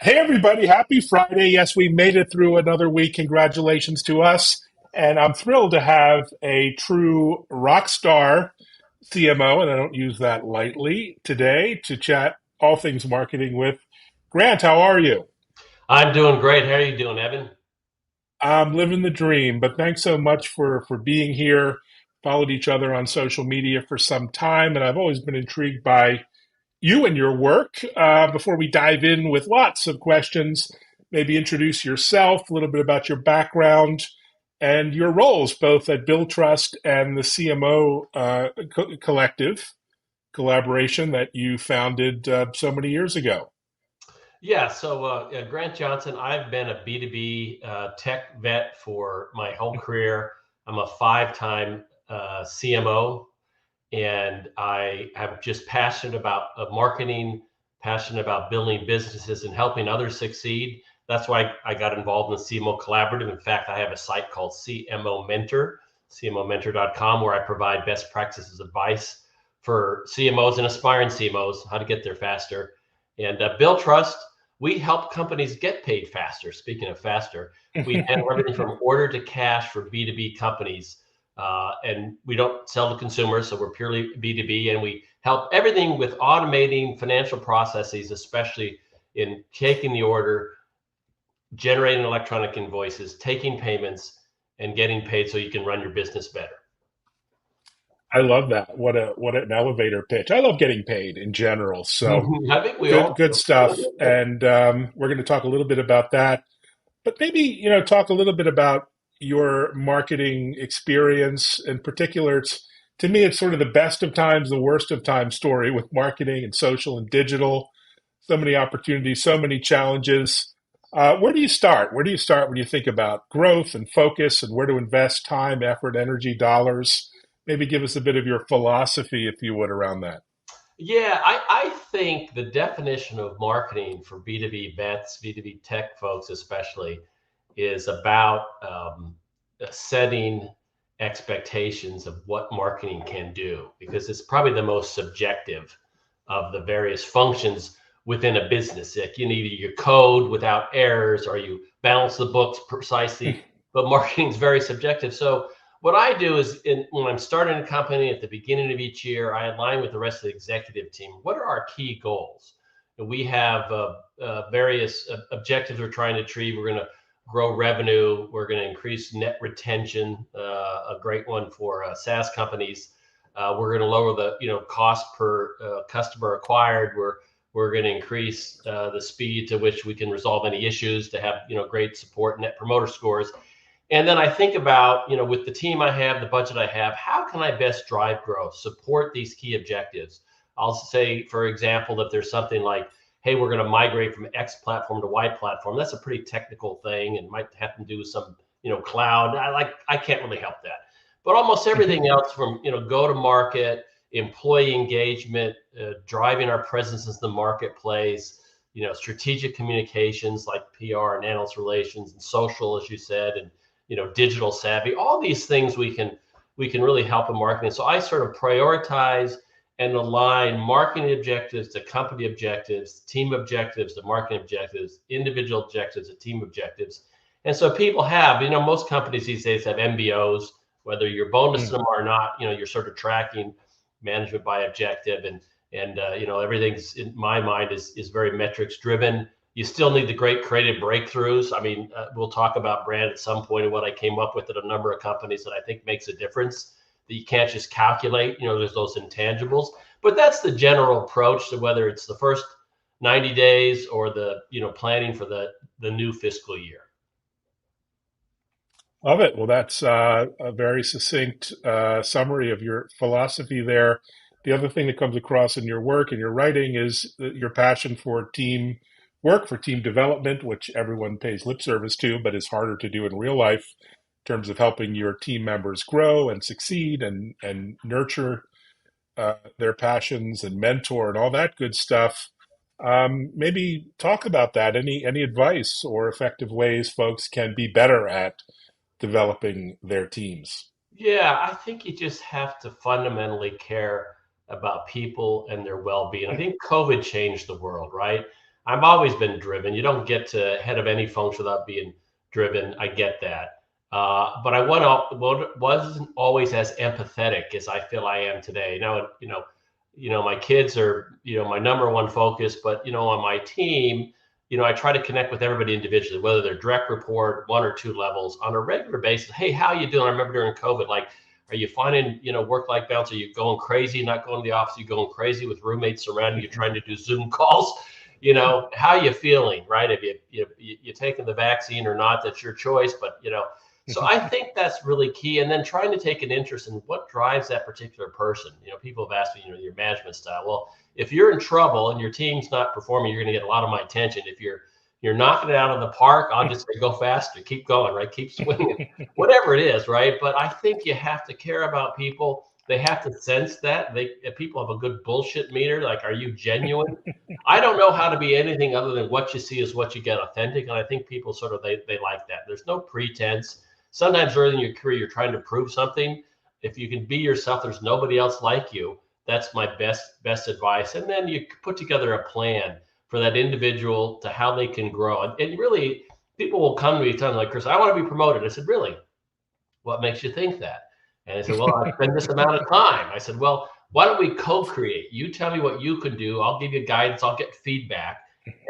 Hey, everybody. Happy Friday. Yes, we made it through another week. Congratulations to us. And I'm thrilled to have a true rock star CMO, and I don't use that lightly, today to chat all things marketing with Grant. How are you? I'm doing great. How are you doing, Evan? I'm living the dream, but thanks so much for being here. Followed each other on social media for some time, and I've always been intrigued by you and your work. Before we dive in with lots of questions, maybe introduce yourself, a little bit about your background and your roles, both at Bill Trust and the CMO collective collaboration that you founded so many years ago. Grant Johnson, I've been a B2B tech vet for my whole career. I'm a five-time CMO, and I am just passionate about marketing, passionate about building businesses and helping others succeed. That's why I got involved in the CMO Collaborative. In fact, I have a site called CMO Mentor, cmomentor.com, where I provide best practices advice for CMOs and aspiring CMOs, how to get there faster. And Bill Trust, we help companies get paid faster. Speaking of faster, we handle everything from order to cash for B2B companies. And we don't sell to consumers, so we're purely B2B, and we help everything with automating financial processes, especially in taking the order, generating electronic invoices, taking payments, and getting paid so you can run your business better. I love that. What an elevator pitch. I love getting paid in general. So I think we good all. good stuff. And we're going to talk a little bit about that. But maybe, talk a little bit about your marketing experience. In particular, to me, it's sort of the best of times, the worst of times story with marketing and social and digital. So many opportunities, so many challenges. Where do you start? Where do you start when you think about growth and focus and where to invest time, effort, energy, dollars? Maybe give us a bit of your philosophy, if you would, around that. I think the definition of marketing for B2B vets, B2B tech folks especially, is about setting expectations of what marketing can do, because it's probably the most subjective of the various functions within a business. Like, you need your code without errors, or you balance the books precisely, but marketing is very subjective. So what I do is, when I'm starting a company at the beginning of each year, I align with the rest of the executive team. What are our key goals? And we have various objectives we're trying to achieve. We're going to grow revenue. We're going to increase net retention, a great one for SaaS companies. We're going to lower the cost per customer acquired. We're going to increase the speed to which we can resolve any issues to have great support, net promoter scores. And then I think about, with the team I have, the budget I have, how can I best drive growth, support these key objectives? I'll say, for example, that there's something like, hey, we're going to migrate from X platform to Y platform. That's a pretty technical thing and might have to do with some, cloud. I can't really help that. But almost everything else, from, go to market, employee engagement, driving our presence in the marketplace, strategic communications like PR and analyst relations and social, as you said, and digital savvy, all these things we can really help in marketing. So I sort of prioritize and align marketing objectives to company objectives, team objectives to marketing objectives, individual objectives to team objectives. And so people have, most companies these days have MBOs, whether you're bonusing them or not, you're sort of tracking management by objective, and everything's, in my mind, is very metrics driven. You still need the great creative breakthroughs. I mean, we'll talk about brand at some point and what I came up with at a number of companies that I think makes a difference, that you can't just calculate. There's those intangibles. But that's the general approach, to whether it's the first 90 days or the planning for the new fiscal year. Love it. Well, that's a very succinct summary of your philosophy there. The other thing that comes across in your work and your writing is your passion for team work, for team development, which everyone pays lip service to, but is harder to do in real life in terms of helping your team members grow and succeed and nurture their passions and mentor and all that good stuff. Maybe talk about that. Any advice or effective ways folks can be better at developing their teams? Yeah, I think you just have to fundamentally care about people and their well-being. I think COVID changed the world, right? I've always been driven. You don't get to head of any function without being driven. I get that. But I wasn't always as empathetic as I feel I am today. Now, my kids are, my number one focus, but, on my team, I try to connect with everybody individually, whether they're direct report, one or two levels on a regular basis. Hey, how you doing? I remember during COVID, like, are you finding, work-life balance? Are you going crazy, not going to the office? Are you going crazy with roommates surrounding you, trying to do Zoom calls? How you feeling, right? If you taking the vaccine or not, that's your choice. But, so I think that's really key. And then trying to take an interest in what drives that particular person. People have asked me, your management style. Well, if you're in trouble and your team's not performing, you're going to get a lot of my attention. If you're knocking it out of the park, I'll just say go faster, keep going, right? Keep swinging, whatever it is, right? But I think you have to care about people. They have to sense that if people have a good bullshit meter. Like, are you genuine? I don't know how to be anything other than what you see is what you get, authentic. And I think people sort of, they like that. There's no pretense. Sometimes early in your career, you're trying to prove something. If you can be yourself, there's nobody else like you. That's my best advice. And then you put together a plan for that individual to how they can grow. And really, people will come to me times like, Chris, I want to be promoted. I said, really? What makes you think that? And I said, well, I've spent this amount of time. I said, well, why don't we co-create? You tell me what you can do. I'll give you guidance. I'll get feedback.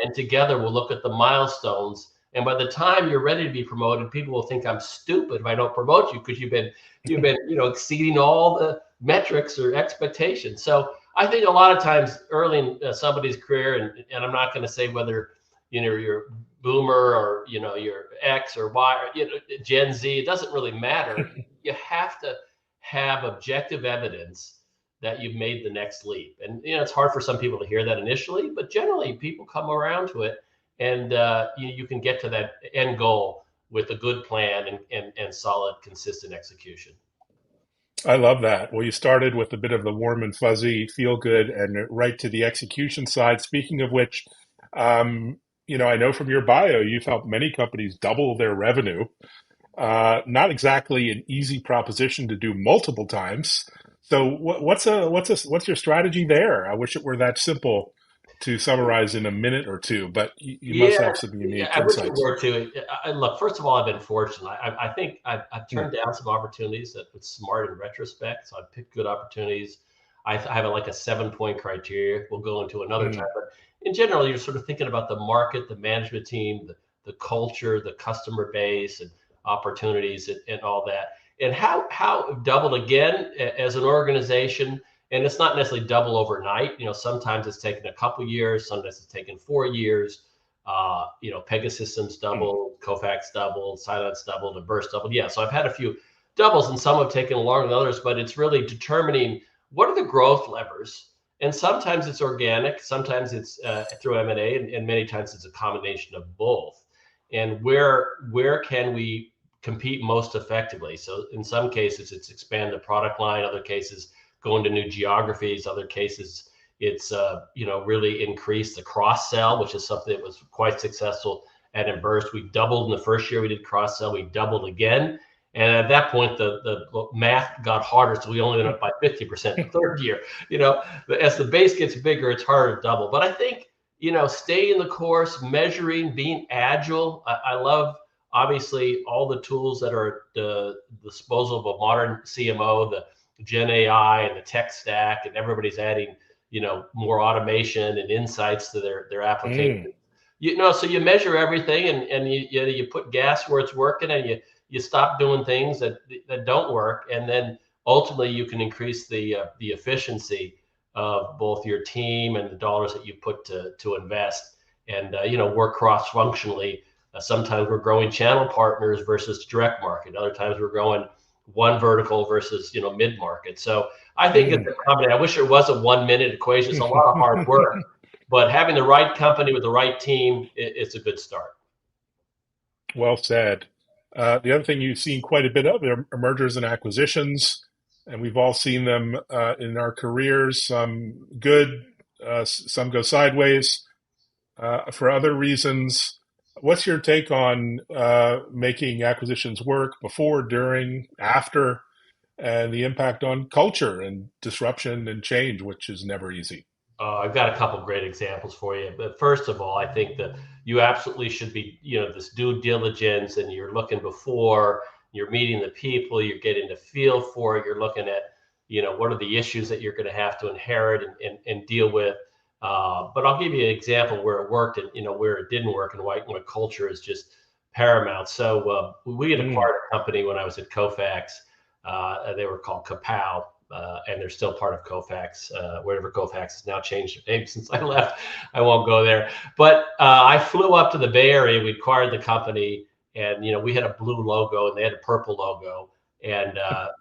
And together we'll look at the milestones. And by the time you're ready to be promoted, people will think I'm stupid if I don't promote you because you've been, exceeding all the metrics or expectations. So I think a lot of times early in somebody's career, and I'm not going to say whether, you're boomer or, you're X or Y, or, Gen Z, it doesn't really matter. You have to have objective evidence that you've made the next leap. And, it's hard for some people to hear that initially, but generally people come around to it, and you can get to that end goal with a good plan and solid, consistent execution. I love that. Well, you started with a bit of the warm and fuzzy, feel good, and right to the execution side. Speaking of which, I know from your bio, you've helped many companies double their revenue. Not exactly an easy proposition to do multiple times. So, what's your strategy there? I wish it were that simple to summarize in a minute or two, but you must Yeah, have some yeah, unique I wish it insights. were too. Look, first of all, I've been fortunate. I think I've Hmm. turned down some opportunities that was smart in retrospect. So I picked good opportunities. I have like a 7-point criteria. We'll go into another time, Hmm. but in general, you're sort of thinking about the market, the management team, the culture, the customer base, and opportunities, and all that, and how doubled again as an organization. And it's not necessarily double overnight. Sometimes it's taken a couple years, sometimes it's taken 4 years. Pegasystems Hmm. doubled, Kofax doubled, Silence doubled, and Burst doubled. Yeah, so I've had a few doubles, and some have taken longer than others, but it's really determining what are the growth levers. And sometimes it's organic, sometimes it's through M&A, and many times it's a combination of both. And where can we compete most effectively? So in some cases, it's expand the product line. Other cases, go into new geographies. Other cases, it's really increased the cross sell, which is something that was quite successful at Emburst. We doubled in the first year we did cross sell. We doubled again, and at that point the math got harder, so we only went up by 50% the third year. As the base gets bigger, it's harder to double. But I think stay in the course, measuring, being agile. I love obviously all the tools that are at the disposal of a modern CMO, the Gen AI and the tech stack, and everybody's adding more automation and insights to their application. Hmm. So you measure everything, and you put gas where it's working, and you stop doing things that don't work, and then ultimately you can increase the efficiency of both your team and the dollars that you put to invest, and work cross functionally. Sometimes we're growing channel partners versus direct market. Other times we're growing one vertical versus mid market. So I think it's Hmm. a combination. I wish there was a 1 minute equation. It's a lot of hard work, but having the right company with the right team, it's a good start. Well said. The other thing you've seen quite a bit of are mergers and acquisitions, and we've all seen them in our careers. Some good, some go sideways for other reasons. What's your take on making acquisitions work before, during, after, and the impact on culture and disruption and change, which is never easy? I've got a couple great examples for you. But first of all, I think that you absolutely should be, this due diligence, and you're looking before you're meeting the people, you're getting the feel for it, you're looking at, what are the issues that you're going to have to inherit and deal with. But I'll give you an example where it worked and, where it didn't work, and why culture is just paramount. So we had Mm, acquired a company when I was at Kofax. They were called Kapow, and they're still part of Kofax, whatever Kofax has now changed their name since I left. I won't go there. But I flew up to the Bay Area. We acquired the company, and we had a blue logo, and they had a purple logo. And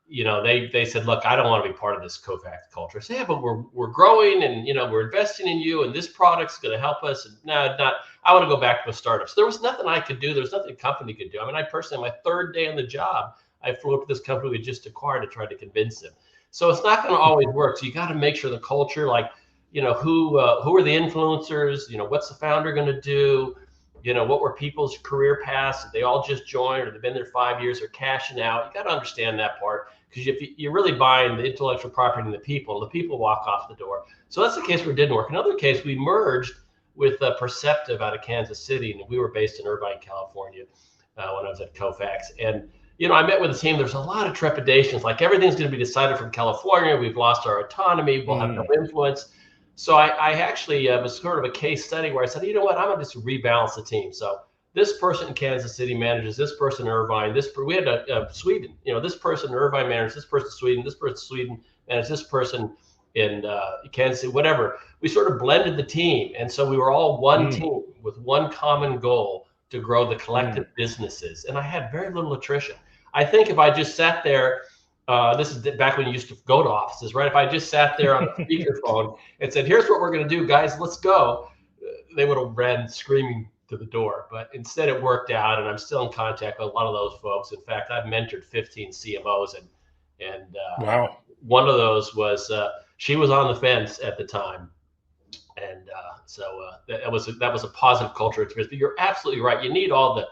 they said, "Look, I don't want to be part of this Kofax culture." I said, "Yeah, but we're growing, and we're investing in you, and this product's going to help us." And no, not. I want to go back to a startup. So there was nothing I could do. There was nothing the company could do. I mean, I personally, my third day on the job, I flew up to this company we just acquired to try to convince them. So it's not going to always work. So you got to make sure the culture, like, who are the influencers? What's the founder going to do? What were people's career paths? Did they all just join, or they've been there 5 years, or cashing out? You got to understand that part, because if you're really buying the intellectual property and the people walk off the door. So that's the case where it didn't work. Another case, we merged with Perceptive out of Kansas City, and we were based in Irvine, California, when I was at Kofax. And I met with the team. There's a lot of trepidations, like everything's going to be decided from California. We've lost our autonomy. We'll have no mm, influence. So I actually was sort of a case study where I said, you know what, I'm going to just rebalance the team. So this person in Kansas City manages this person in Irvine. We had a Sweden. This person in Irvine manages this person in Sweden. This person in Sweden manages this person in Kansas City. Whatever. We sort of blended the team, and so we were all one mm, team with one common goal to grow the mm. collective businesses. And I had very little attrition. I think if I just sat there, this is back when you used to go to offices, right? If I just sat there on the speakerphone and said, "Here's what we're going to do, guys, let's go," they would have ran screaming to the door. But instead, it worked out, and I'm still in contact with a lot of those folks. In fact, I've mentored 15 CMOs, and Wow. one of those was she was on the fence at the time, and that was a positive culture experience. But you're absolutely right. You need all the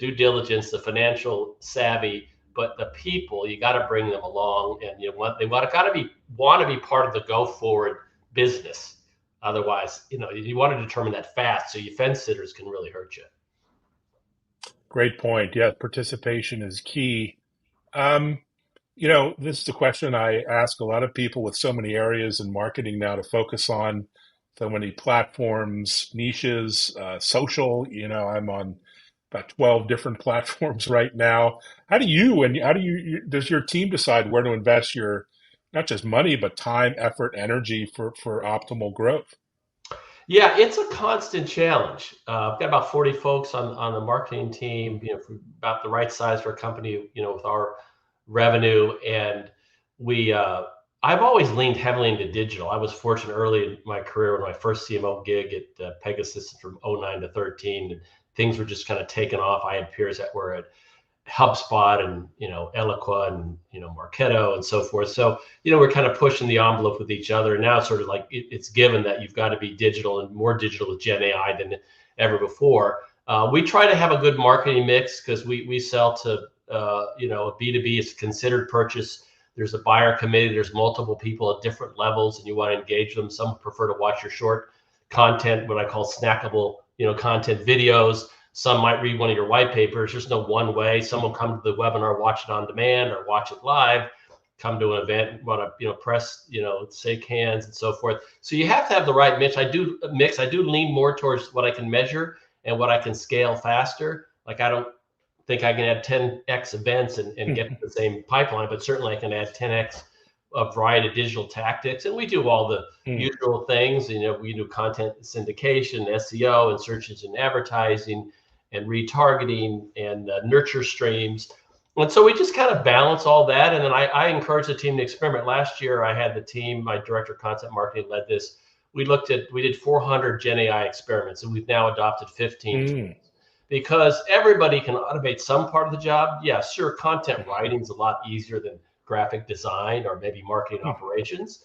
due diligence, the financial savvy, but the people, you got to bring them along, and they want to be part of the go forward business. Otherwise, you want to determine that fast, so your fence sitters can really hurt you. Great point. Yeah, participation is key. Um, this is a question I ask a lot of people with so many areas in marketing now to focus on, so many platforms, niches, social. I'm on about 12 different platforms right now. Does your team decide where to invest your, not just money, but time, effort, energy for optimal growth? Yeah, it's a constant challenge. I've got about 40 folks on the marketing team, about the right size for a company, with our revenue. And we, I've always leaned heavily into digital. I was fortunate early in my career when my first CMO gig at Pegasus from '09 to 13, and things were just kind of taking off. I had peers that were at HubSpot and Eloqua and Marketo and so forth. So we're kind of pushing the envelope with each other. And now it's sort of like it's given that you've got to be digital, and more digital with Gen AI than ever before. We try to have a good marketing mix, because we sell to a B2B. It's considered purchase. There's a buyer committee. There's multiple people at different levels, and you want to engage them. Some prefer to watch your short content, what I call snackable content videos. Some might read one of your white papers. There's no one way. Some will come to the webinar, watch it on demand, or watch it live. Come to an event, want to press, shake hands and so forth. So you have to have the right mix. I do lean more towards what I can measure and what I can scale faster. Like, I don't think I can add 10x events and get the same pipeline, but certainly I can add 10x a variety of digital tactics. And we do all the Mm, usual things. We do content syndication, SEO, and search engine advertising, and retargeting, and nurture streams. And so we just kind of balance all that. And then I encourage the team to experiment. Last year, I had the team, my director of content marketing led this. We did 400 Gen AI experiments, and we've now adopted 15 tools, mm, because everybody can automate some part of the job. Yeah, sure, content writing is a lot easier than graphic design or maybe marketing mm. operations,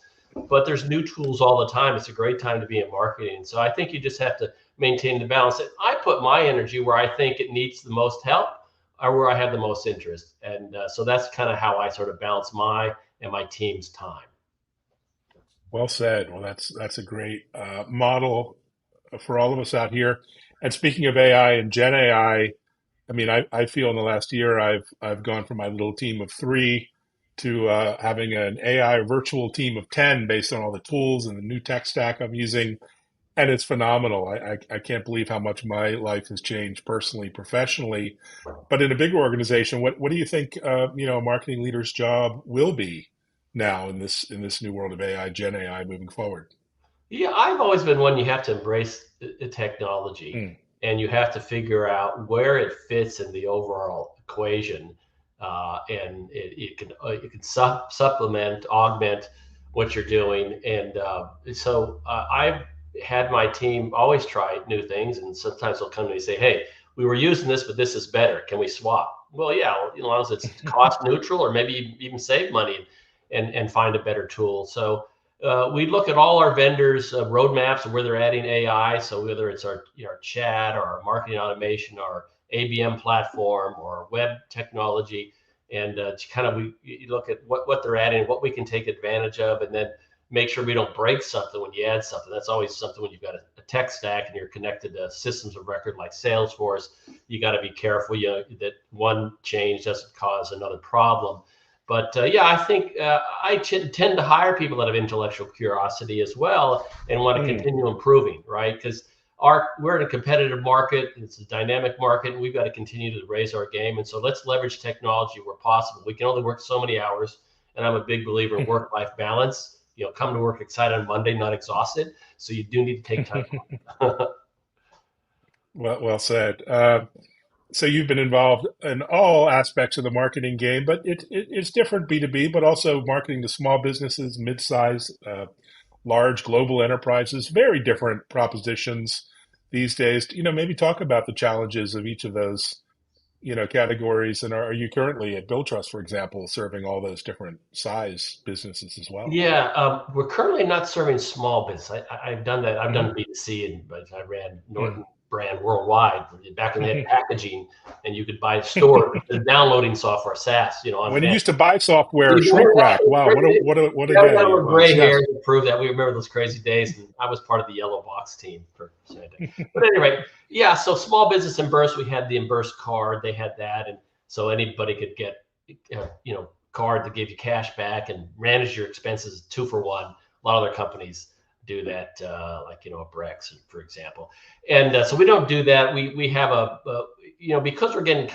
but there's new tools all the time. It's a great time to be in marketing. So I think you just have to maintain the balance. And I put my energy where I think it needs the most help, or where I have the most interest. And so that's kind of how I sort of balance my and my team's time. Well said. Well, that's a great model for all of us out here. And speaking of AI and Gen I mean, I feel in the last year I've gone from my little team of three to having an AI virtual team of 10 based on all the tools and the new tech stack I'm using. And it's phenomenal. I can't believe how much my life has changed personally, professionally. But in a bigger organization, what do you think a marketing leader's job will be now in this new world of AI, Gen AI moving forward? Yeah, I've always been one you have to embrace the technology Mm. and you have to figure out where it fits in the overall equation. And it can supplement, augment what you're doing. And I've had my team always try new things. And sometimes they'll come to me and say, hey, we were using this, but this is better. Can we swap? Well, yeah, well, as long as it's cost neutral or maybe even save money and find a better tool. So we look at all our vendors' roadmaps and where they're adding AI. So whether it's our chat or our marketing automation, our ABM platform or our web technology, and we you look at what they're adding, what we can take advantage of, and then make sure we don't break something when you add something. That's always something when you've got a tech stack and you're connected to systems of record like Salesforce. You got to be careful, that one change doesn't cause another problem. But yeah, I think I tend to hire people that have intellectual curiosity as well and want to Mm. continue improving, right? Because we're in a competitive market, it's a dynamic market, and we've got to continue to raise our game. And so let's leverage technology where possible. We can only work so many hours, and I'm a big believer in work-life balance. Come to work excited on Monday, not exhausted. So you do need to take time off. Well said. So you've been involved in all aspects of the marketing game, but it's different B2B, but also marketing to small businesses, mid-size, large global enterprises, very different propositions these days. Maybe talk about the challenges of each of those, categories. And are you currently at Bill Trust, for example, serving all those different size businesses as well? Yeah, we're currently not serving small business. I've done that. I've Hmm. done B2C, but I ran Hmm. Norton brand worldwide back when they had packaging and you could buy store the downloading software, SaaS, on When you demand. used to buy software, You shrink remember that? wrap. Wow, what a Yeah, we got a day it little was. gray hair Yes. to prove that we remember those crazy days, and I was part of the yellow box team for Sunday. But anyway, yeah. So small business and burst, we had the Emburst card. They had that, and so anybody could get, card that gave you cash back and manage your expenses 2 for 1. A lot of other companies do that, like a Brex, for example. And so we don't do that. We have because we're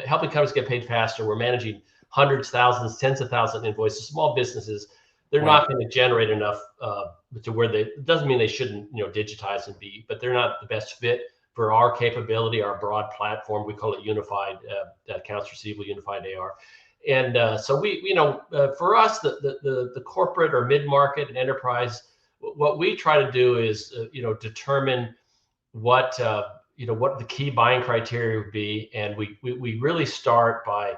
helping companies get paid faster. We're managing hundreds, thousands, tens of thousands of invoices. Small businesses, they're not Wow. going to generate enough to where it doesn't mean they shouldn't digitize and be, but they're not the best fit for our capability, our broad platform. We call it unified accounts receivable, unified AR. And so for us, the corporate or mid market and enterprise, what we try to do is determine what the key buying criteria would be, and we really start by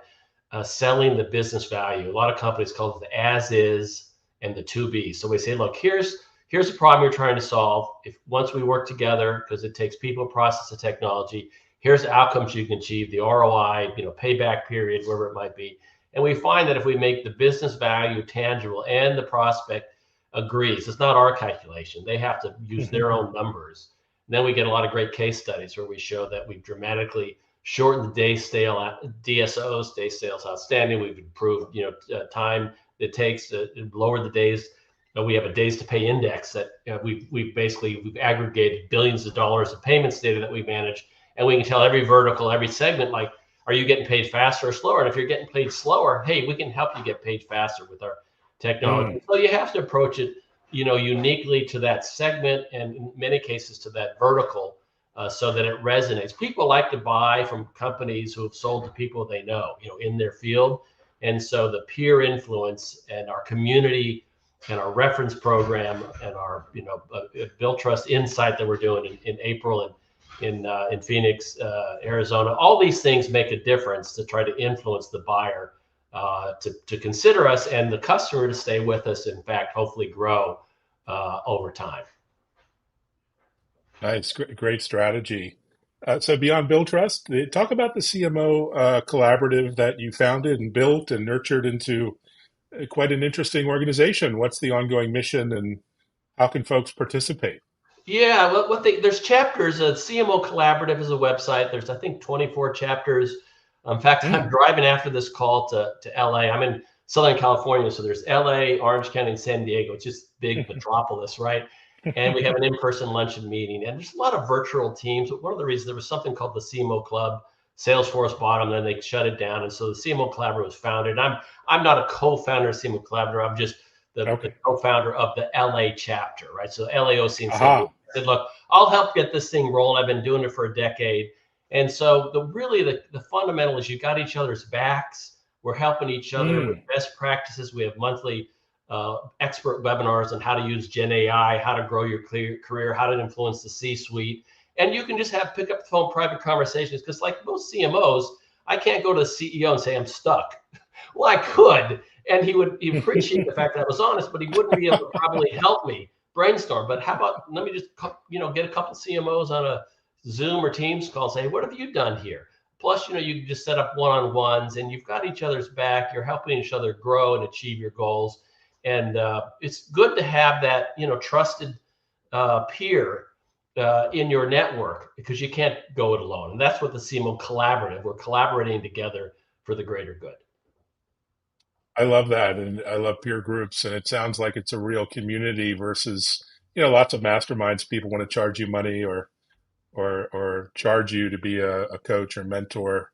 selling the business value. A lot of companies call it the as is and the to be. So we say, look, here's a problem you're trying to solve. If once we work together, because it takes people, process, and technology, here's the outcomes you can achieve, the ROI, payback period, wherever it might be. And we find that if we make the business value tangible and the prospect agrees, it's not our calculation. They have to use their own numbers. And then we get a lot of great case studies where we show that we've dramatically shortened the DSOs, day sales outstanding. We've improved, it takes to lower the days. We have a days to pay index that we've aggregated billions of dollars of payments data that we manage, and we can tell every vertical, every segment, like, are you getting paid faster or slower? And if you're getting paid slower, hey, we can help you get paid faster with our technology. Mm. So you have to approach it, uniquely to that segment and in many cases to that vertical, so that it resonates. People like to buy from companies who have sold to people they know, in their field. And so the peer influence and our community and our reference program and our, Bill Trust Insight that we're doing in April and in Phoenix, Arizona, all these things make a difference to try to influence the buyer to consider us and the customer to stay with us. In fact, hopefully grow over time. Nice, great strategy. So beyond Bill Trust, talk about the CMO collaborative that you founded and built and nurtured into quite an interesting organization. What's the ongoing mission, and how can folks participate? Yeah, there's chapters. CMO Collaborative is a website. There's, I think, 24 chapters. In fact, I'm Mm. driving after this call to LA. I'm in Southern California, so there's LA, Orange County, and San Diego. It's just big metropolis, right? And we have an in-person luncheon meeting, and there's a lot of virtual teams. One of the reasons, there was something called the CMO Club. Salesforce bought them, then they shut it down, and so the CMO Collaborative was founded. I'm not a co-founder of CMO Collaborative. I'm just the Okay. co-founder of the LA chapter, right? So LAOC in San Diego. Aha. I said, look, I'll help get this thing rolling. I've been doing it for a decade. And so the fundamental is you got each other's backs. We're helping each other with Mm. best practices. We have monthly expert webinars on how to use Gen AI, how to grow your career, how to influence the C-suite. And you can just pick up the phone, private conversations, because like most CMOs, I can't go to the CEO and say I'm stuck. Well, I could, and he appreciate the fact that I was honest, but he wouldn't be able to probably help me brainstorm. But how about, let me just get a couple CMOs on a Zoom or Teams call and say, hey, what have you done here? Plus, you can just set up one-on-ones, and you've got each other's back. You're helping each other grow and achieve your goals, and it's good to have that trusted peer in your network, because you can't go it alone. And that's what the CMO Collaborative. We're collaborating together for the greater good. I love that, and I love peer groups, and it sounds like it's a real community versus, lots of masterminds. People want to charge you money or charge you to be a coach or mentor.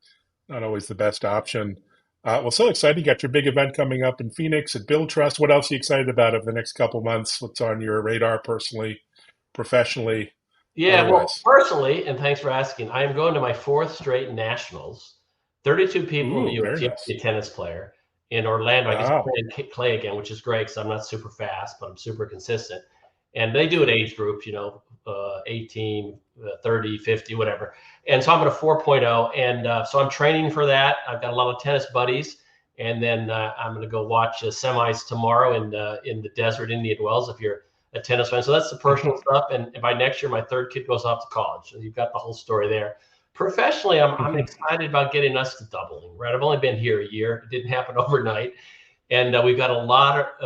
Not always the best option. Well, so excited! You got your big event coming up in Phoenix at Build Trust. What else are you excited about over the next couple months? What's on your radar, personally, professionally, Yeah, well, otherwise? personally, and thanks for asking, I am going to my fourth straight nationals. 32 people in the Ooh, U.S. very You have to nice. be a tennis player. In Orlando, I get to Ah, play clay again, which is great because I'm not super fast, but I'm super consistent. And they do it age groups, 18, 30, 50, whatever. And so I'm at a 4.0. And so I'm training for that. I've got a lot of tennis buddies. And then I'm going to go watch semis tomorrow in the desert, Indian Wells, if you're a tennis fan. So that's the personal stuff. And by next year, my third kid goes off to college. So you've got the whole story there. Professionally, I'm excited about getting us to doubling, right? I've only been here a year. It didn't happen overnight. And we've got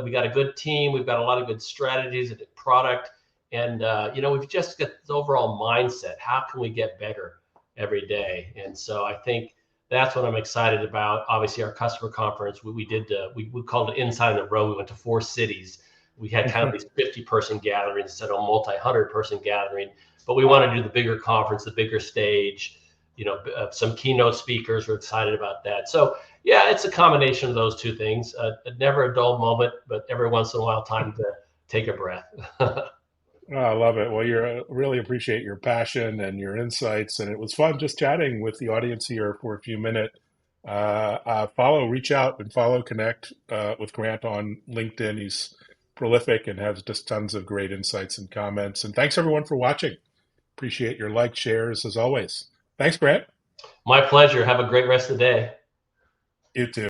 we got a good team. We've got a lot of good strategies and product. And, we've just got the overall mindset. How can we get better every day? And so I think that's what I'm excited about. Obviously, our customer conference, we called it Inside the Row. We went to 4 cities. We had kind of these 50-person gatherings instead of a multi-100-person gathering. But we want to do the bigger conference, the bigger stage, some keynote speakers. We're excited about that. So, yeah, it's a combination of those two things. Never a dull moment, but every once in a while, time to take a breath. Oh, I love it. Well, you're really appreciate your passion and your insights, and it was fun just chatting with the audience here for a few minutes. Reach out and follow, connect with Grant on LinkedIn. He's prolific and has just tons of great insights and comments. And thanks everyone for watching. Appreciate your likes, shares as always. Thanks, Grant. My pleasure. Have a great rest of the day. You too.